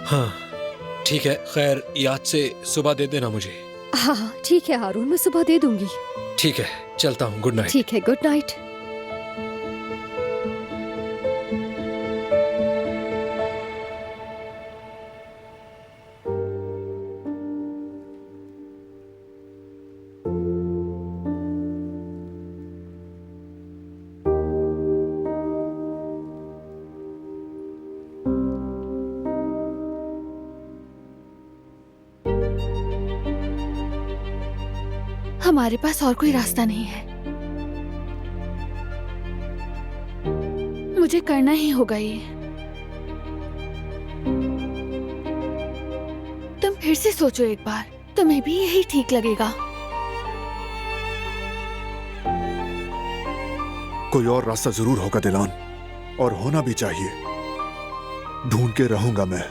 हाँ ठीक है, खैर याद से सुबह दे देना मुझे। हाँ ठीक है हारून, मैं सुबह दे दूंगी। ठीक है, चलता हूँ, गुड नाइट। ठीक है, गुड नाइट। हमारे पास और कोई रास्ता नहीं है, मुझे करना ही होगा ये। तुम फिर से सोचो एक बार, तुम्हें भी यही ठीक लगेगा। कोई और रास्ता जरूर होगा दिलान, और होना भी चाहिए। ढूंढ के रहूंगा मैं।